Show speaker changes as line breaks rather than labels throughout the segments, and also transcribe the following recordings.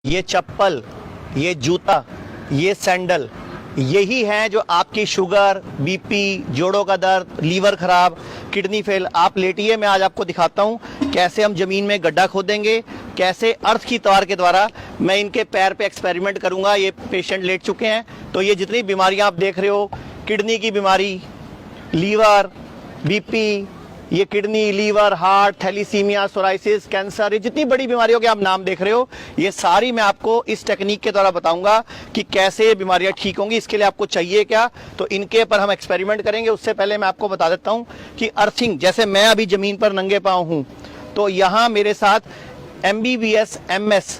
ये चप्पल, ये जूता, ये सैंडल, यही हैं जो आपकी शुगर, बीपी, जोड़ों का दर्द, लीवर खराब, किडनी फेल। आप लेटिए, मैं आज आपको दिखाता हूँ कैसे हम जमीन में गड्ढा खोदेंगे, कैसे अर्थ की तार के द्वारा मैं इनके पैर पे एक्सपेरिमेंट करूंगा। ये पेशेंट लेट चुके हैं। तो ये जितनी बीमारियां आप देख रहे हो, किडनी की बीमारी, लीवर, बीपी, ये kidney, liver, heart, thalassaemia, psoriasis, cancer, ये जितनी बड़ी बीमारियों के आप नाम देख रहे हो, ये सारी मैं आपको इस टेक्निक के द्वारा बताऊंगा कि कैसे ये बीमारियां ठीक होंगी। इसके लिए आपको चाहिए क्या, तो इनके पर हम एक्सपेरिमेंट करेंगे। उससे पहले मैं आपको बता देता हूं कि अर्थिंग, जैसे मैं अभी जमीन पर नंगे पांव हूं, तो यहां मेरे साथ MBBS MS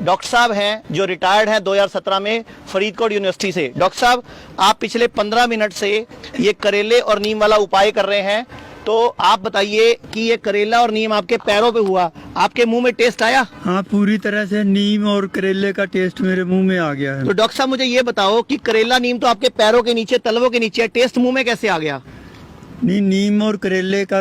डॉक्टर साहब हैं जो रिटायर्ड हैं 2017 में फरीदकोट यूनिवर्सिटी से। डॉक्टर साहब, आप पिछले 15 मिनट से ये करेले और नीम वाला उपाय कर रहे हैं, तो आप बताइए कि ये करेला और नीम आपके पैरों पे हुआ, आपके मुंह में टेस्ट आया?
हाँ, पूरी तरह से नीम और करेले का टेस्ट मेरे मुंह में आ गया है।
तो डॉक्टर साहब मुझे ये बताओ कि करेला नीम तो आपके पैरों के नीचे, तलवों के नीचे है, टेस्ट मुंह में कैसे आ गया?
नीम और करेले का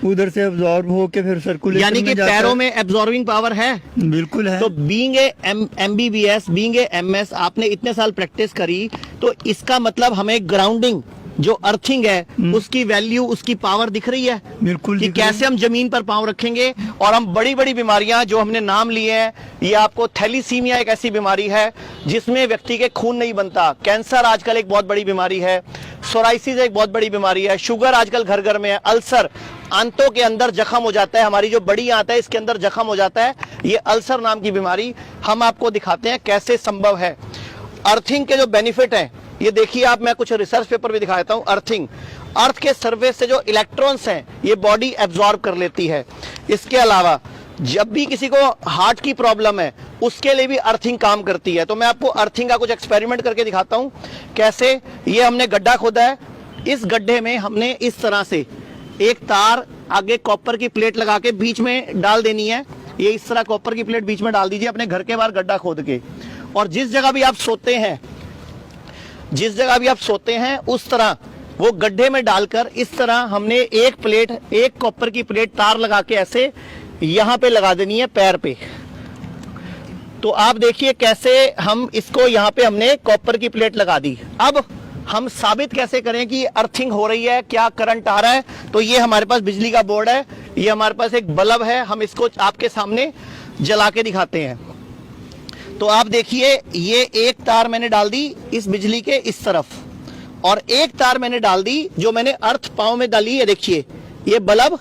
उधर से अब्जॉर्ब होके फिर सर्कुलेशन
यानी कि पैरों में एब्जॉर्बिंग पावर है?
बिल्कुल है।
तो being a MBBS, being a MS, आपने इतने साल प्रैक्टिस करी, तो इसका मतलब हमें ग्राउंडिंग, जो अर्थिंग है, उसकी वैल्यू, उसकी पावर दिख रही है।
बिल्कुल
कि कैसे हम जमीन पर पांव रखेंगे और हम बड़ी बड़ी बीमारियां जो हमने नाम लिए हैं, ये आपको थैलीसीमिया एक ऐसी बीमारी है जिसमें व्यक्ति के खून नहीं बनता, कैंसर आजकल एक बहुत बड़ी बीमारी है, सोराइसिस एक बहुत बड़ी बीमारी है, शुगर आजकल घर घर में है, अल्सर, आंतों के अंदर जख्म हो जाता है, हमारी जो बड़ी आंत है इसके अंदर जख्म हो जाता है, ये अल्सर नाम की बीमारी। हम आपको दिखाते हैं कैसे संभव है। अर्थिंग के जो बेनिफिट हैं, ये देखिए आप, मैं कुछ रिसर्च पेपर भी दिखाता हूं। अर्थिंग, अर्थ के सरफेस से जो इलेक्ट्रॉन्स हैं ये बॉडी एब्जॉर्ब कर लेती है। इसके अलावा जब भी किसी को हार्ट की प्रॉब्लम है उसके लिए भी अर्थिंग काम करती है। तो मैं आपको अर्थिंग का कुछ एक्सपेरिमेंट करके दिखाता हूं कैसे। ये हमने गड्ढा खोदा है, इस गड्ढे में हमने इस तरह से एक तार आगे कॉपर की प्लेट लगा के बीच में डाल देनी है। ये इस तरह कॉपर की प्लेट बीच में डाल दीजिए अपने घर के बाहर गड्ढा खोद के, और जिस जगह भी आप सोते हैं, जिस जगह भी आप सोते हैं उस तरह वो गड्ढे में डालकर इस तरह हमने एक प्लेट, एक कॉपर की प्लेट तार लगा के ऐसे यहां पे लगा देनी है पैर पे। तो आप देखिए कैसे हम इसको यहां पे हमने कॉपर की प्लेट लगा दी। अब हम साबित कैसे करें कि अर्थिंग हो रही है, क्या करंट आ रहा है। तो ये हमारे पास बिजली का बोर्ड है, ये हमारे पास एक बल्ब है, हम इसको आपके सामने जला के दिखाते हैं। तो आप देखिए, ये एक तार मैंने डाल दी इस बिजली के इस तरफ, और एक तार मैंने डाल दी जो मैंने अर्थ पांव में डाली है। देखिए ये बल्ब,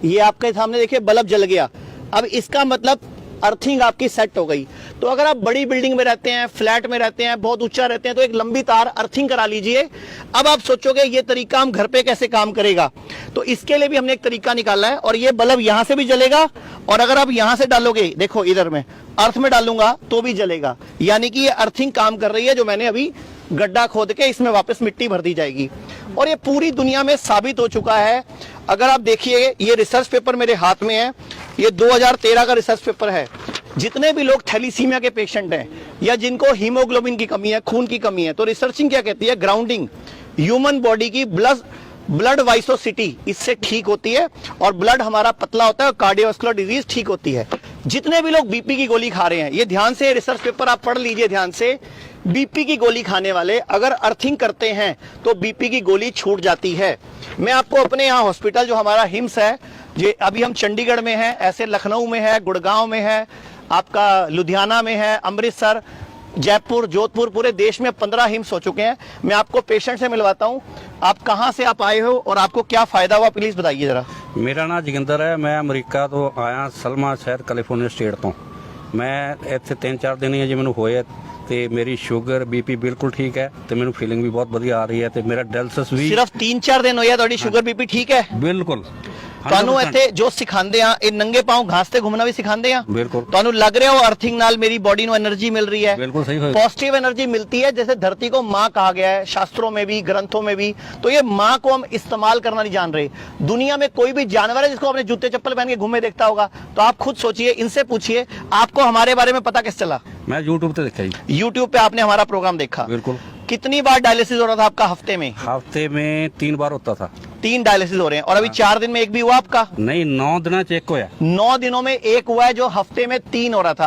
ये आपके सामने देखिए बल्ब जल गया। अब इसका मतलब अर्थिंग आपकी सेट हो गई। तो अगर आप बड़ी बिल्डिंग में रहते हैं, फ्लैट में रहते हैं, बहुत ऊंचा रहते हैं, तो एक लंबी तार अर्थिंग करा लीजिए। अब आप सोचोगे ये तरीका हम घर पे कैसे काम करेगा, तो इसके लिए भी हमने एक तरीका निकाला है। और ये बल्ब यहां से भी जलेगा, और अगर आप यहां से डालोगे, देखो इधर में अर्थ में डालूंगा तो भी जलेगा। यानी कि ये अर्थिंग काम कर रही है, जो मैंने अभी गड्ढा खोद के इसमें वापस मिट्टी भर दी जाएगी। और ये पूरी दुनिया में साबित हो चुका है। अगर आप देखिए, ये रिसर्च पेपर मेरे हाथ में है, ये 2013 का रिसर्च पेपर है। जितने भी लोग थैलीसीमिया के पेशेंट हैं या जिनको हीमोग्लोबिन की कमी है, खून की कमी है, तो रिसर्चिंग क्या कहती है, ग्राउंडिंग ह्यूमन बॉडी की ब्लड वाइसोसिटी इससे ठीक होती है, और ब्लड हमारा पतला होता है और कार्डियोवास्कुलर डिजीज ठीक होती है। जितने भी लोग बीपी की गोली खा रहे हैं, ये ध्यान से रिसर्च पेपर आप पढ़ लीजिए ध्यान से, बीपी की गोली खाने वाले अगर अर्थिंग करते हैं तो बीपी की गोली छूट जाती है। मैं आपको अपने यहाँ हॉस्पिटल जो हमारा हिम्स है, ये अभी हम चंडीगढ़ में है, ऐसे लखनऊ में है, गुड़गांव में है, आपका लुधियाना में है, अमृतसर, जयपुर, जोधपुर, पूरे देश में 15 हिम्स हो चुके हैं। मैं आपको पेशेंट से मिलवाता हूं। आप कहां से आप आए हो और आपको क्या फायदा हुआ, प्लीज बताइए जरा।
मेरा नाम जोगिंदर है, मैं अमरीका तो आया, सलमा शहर कैलिफोर्निया स्टेट तो। मैं ਇੱਥੇ 3-4 ਦਿਨ ਹੀ ਜੇ ਮੈਨੂੰ ਹੋਏ ਤੇ ਮੇਰੀ ਸ਼ੂਗਰ BP ਬਿਲਕੁਲ ਠੀਕ ਹੈ ਤੇ ਮੈਨੂੰ ਫੀਲਿੰਗ ਵੀ ਬਹੁਤ ਵਧੀਆ ਆ ਰਹੀ ਹੈ ਤੇ ਮੇਰਾ ਡਾਇਲਿਸਿਸ ਵੀ
ਸਿਰਫ 3-4 ਦਿਨ ਹੋਇਆ ਤੁਹਾਡੀ ਸ਼ੂਗਰ BP ਠੀਕ ਹੈ?
ਬਿਲਕੁਲ।
ਤੁਹਾਨੂੰ ਇੱਥੇ ਜੋ ਸਿਖਾਉਂਦੇ ਆ, ਇਹ ਨੰਗੇ ਪਾਉ ਘਾਸ ਤੇ ਘੁੰਮਣਾ ਵੀ ਸਿਖਾਉਂਦੇ ਆ?
ਬਿਲकुल।
ਤੁਹਾਨੂੰ ਲੱਗ ਰਿਹਾ हो अर्थिंग नाल मेरी बॉडी ਨੂੰ एनर्जी मिल रही है?
बिल्कुल सही है।
पॉजिटिव एनर्जी मिलती है, जैसे धरती को माँ कहा गया है शास्त्रों में भी, ग्रंथों में भी। तो ये माँ को हम इस्तेमाल करना नहीं जान रहे। दुनिया में कोई भी जानवर है जिसको अपने जूते चप्पल पहन के घूमे देखता होगा? तो आप खुद सोचिए, इनसे पूछिए, आपको हमारे बारे में पता कैसे चला?
मैं यूट्यूब पे देखा जी।
यूट्यूब पे आपने हमारा प्रोग्राम देखा?
बिल्कुल।
कितनी बार डायलिसिस हो रहा था आपका हफ्ते में?
हफ्ते में 3 बार होता था।
3 डायलिसिस हो रहे हैं, और अभी 4 दिन में एक भी हुआ आपका?
नहीं, 9 दिन चेक होया।
9 दिनों में एक हुआ है, जो हफ्ते में 3 हो रहा था।